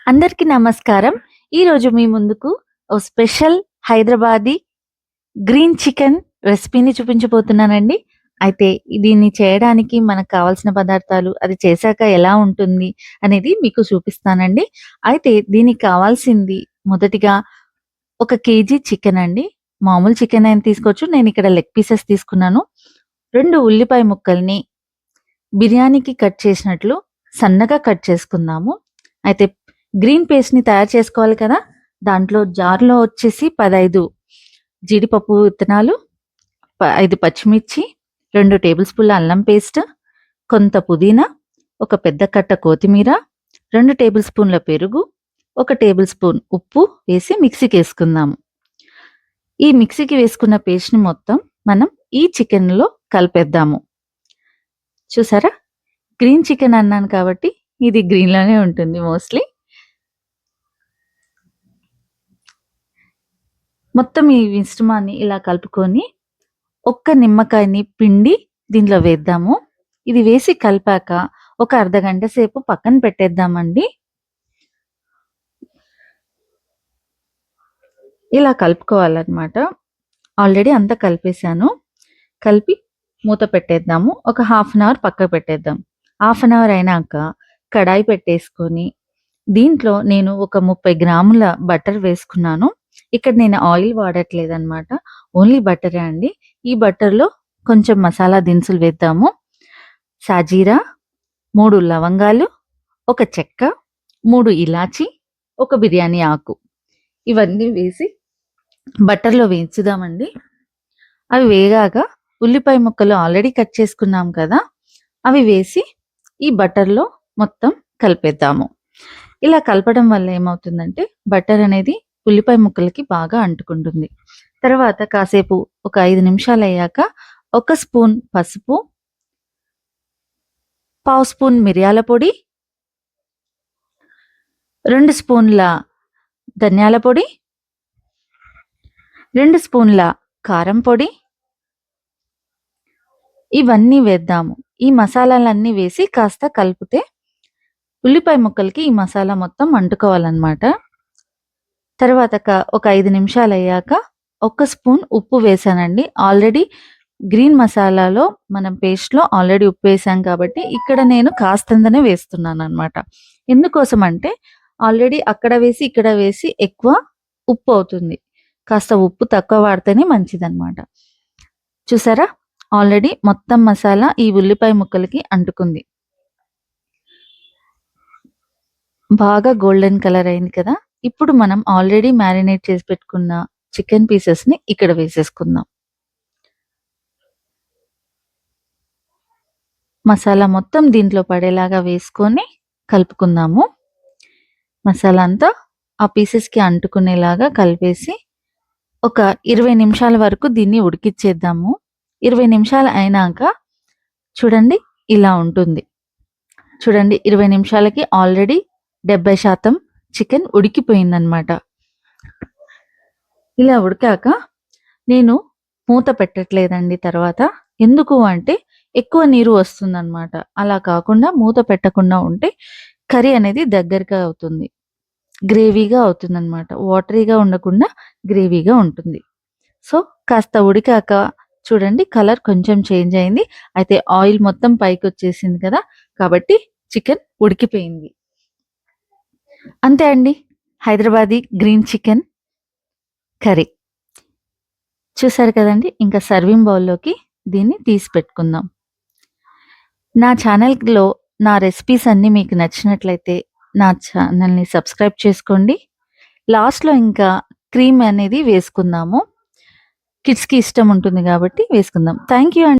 అందరికీ నమస్కారం. ఈరోజు మీ ముందుకు ఓ స్పెషల్ హైదరాబాదీ గ్రీన్ చికెన్ రెసిపీని చూపించబోతున్నానండి. అయితే దీన్ని చేయడానికి మనకు కావాల్సిన పదార్థాలు, అది చేశాక ఎలా ఉంటుంది అనేది మీకు చూపిస్తానండి. అయితే దీనికి కావాల్సింది మొదటిగా 1 కేజీ చికెన్ అండి. మామూలు చికెన్ అయినా తీసుకోవచ్చు. నేనిక్కడ లెగ్ పీసెస్ తీసుకున్నాను. 2 ఉల్లిపాయ ముక్కల్ని బిర్యానీకి కట్ చేసినట్లు సన్నగా కట్ చేసుకుందాము. అయితే గ్రీన్ పేస్ట్‌ని తయారు చేసుకోవాలి కదా! దాంట్లో జార్‌లో వచ్చేసి 15 జీడిపప్పు విత్తనాలు, 5 పచ్చిమిర్చి, 2 టేబుల్ స్పూన్ల అల్లం పేస్ట్, కొంత పుదీనా, ఒక పెద్ద కట్ట కొత్తిమీర, 2 టేబుల్ స్పూన్ల పెరుగు, 1 టేబుల్ స్పూన్ ఉప్పు వేసి మిక్సీకేసుకుందాము. ఈ మిక్సీకి వేసుకున్న పేస్ట్‌ని మొత్తం మనం ఈ చికెన్‌లో కలిపేద్దాము. చూసారా? గ్రీన్ చికెన్ అన్నాను కాబట్టి ఇది గ్రీన్‌లోనే ఉంటుంది మోస్ట్‌లీ. మొత్తం ఈ మిశ్రమాన్ని ఇలా కలుపుకొని ఒక్క నిమ్మకాయని పిండి దీంట్లో వేద్దాము. ఇది వేసి కలిపాక ఒక అర్ధగంట సేపు పక్కన పెట్టేద్దామండి. ఇలా కలుపుకోవాలన్నమాట. ఆల్రెడీ అంతా కలిపేసాను. కలిపి మూత పెట్టేద్దాము. ఒక హాఫ్ అన్ అవర్ పక్కకు పెట్టేద్దాం. హాఫ్ అన్ అవర్ అయినాక కడాయి పెట్టేసుకొని దీంట్లో నేను ఒక 30 గ్రాముల బటర్ వేసుకున్నాను. ఇక్కడ నేను ఆయిల్ వాడట్లేదన్నమాట. ఓన్లీ బటరే అండి. ఈ బటర్‌లో కొంచెం మసాలా దినుసులు వేద్దాము. సాజీరా, 3 లవంగాలు, ఒక చెక్క, 3 ఇలాచి, ఒక బిర్యానీ ఆకు ఇవన్నీ వేసి బటర్‌లో వేయించుదామండి. అవి వేగాక ఉల్లిపాయ ముక్కలు ఆల్రెడీ కట్ చేసుకున్నాం కదా! అవి వేసి ఈ బటర్‌లో మొత్తం కలిపేద్దాము. ఇలా కలపడం వల్ల ఏమవుతుందంటే బటర్ అనేది ఉల్లిపాయ ముక్కలకి బాగా అంటుకుంటుంది. తర్వాత కాసేపు ఒక 5 నిమిషాలయ్యాక 1 స్పూన్ పసుపు, పావు స్పూన్ మిరియాల పొడి, 2 స్పూన్ల ధనియాల పొడి, 2 స్పూన్ల కారం పొడి ఇవన్నీ వేద్దాము. ఈ మసాలాలన్నీ వేసి కాస్త కలిపితే ఉల్లిపాయ ముక్కలకి ఈ మసాలా మొత్తం అంటుకోవాలన్నమాట. తర్వాత ఒక 5 నిమిషాలయ్యాక 1 స్పూన్ ఉప్పు వేసానండి. ఆల్రెడీ గ్రీన్ మసాలాలో మనం పేస్ట్‌లో ఆల్రెడీ ఉప్పు వేసాం కాబట్టి ఇక్కడ నేను కాస్తంతనే వేస్తున్నానన్నమాట. ఎందుకోసం అంటే ఆల్రెడీ అక్కడ వేసి, ఇక్కడ వేసి ఎక్కువ ఉప్పు అవుతుంది. కాస్త ఉప్పు తక్కువ వాడితేనే మంచిదన్నమాట. చూసారా? ఆల్రెడీ మొత్తం మసాలా ఈ ఉల్లిపాయ ముక్కలకి అంటుకుంది. బాగా గోల్డెన్ కలర్ అయింది కదా! ఇప్పుడు మనం ఆల్రెడీ మ్యారినేట్ చేసి పెట్టుకున్న చికెన్ పీసెస్‌ని ఇక్కడ వేసేసుకుందాం. మసాలా మొత్తం దీంట్లో పడేలాగా వేసుకొని కలుపుకుందాము. మసాలా అంతా ఆ పీసెస్‌కి అంటుకునేలాగా కలిపేసి ఒక 20 నిమిషాల వరకు దీన్ని ఉడికిచ్చేద్దాము. 20 నిమిషాలు అయినాక చూడండి ఇలా ఉంటుంది. చూడండి 20 నిమిషాలకి ఆల్రెడీ 70% చికెన్ ఉడికిపోయిందన్నమాట. ఇలా ఉడికాక నేను మూత పెట్టట్లేదండి తర్వాత. ఎందుకు అంటే ఎక్కువ నీరు వస్తుందన్నమాట. అలా కాకుండా మూత పెట్టకుండా ఉంటే కర్రీ అనేది దగ్గరగా అవుతుంది. గ్రేవీగా అవుతుందన్నమాట. వాటరీగా ఉండకుండా గ్రేవీగా ఉంటుంది. సో, కాస్త ఉడికాక చూడండి కలర్ కొంచెం చేంజ్ అయింది. అయితే ఆయిల్ మొత్తం పైకొచ్చేసింది కదా! కాబట్టి చికెన్ ఉడికిపోయింది. అంతే అండి. Hyderabadi green chicken curry. చూసారు కదండీ! ఇంకా సర్వింగ్ బౌల్‌లోకి దీన్ని తీసి పెట్టుకుందాం. నా ఛానల్‌లో నా రెసిపీస్ అన్నీ మీకు నచ్చినట్లయితే నా ఛానల్‌ని సబ్స్క్రైబ్ చేసుకోండి. లాస్ట్‌లో ఇంకా క్రీమ్ అనేది వేసుకుందాము. కిడ్స్‌కి ఇష్టం ఉంటుంది కాబట్టి వేసుకుందాం. థాంక్ యూ అండి.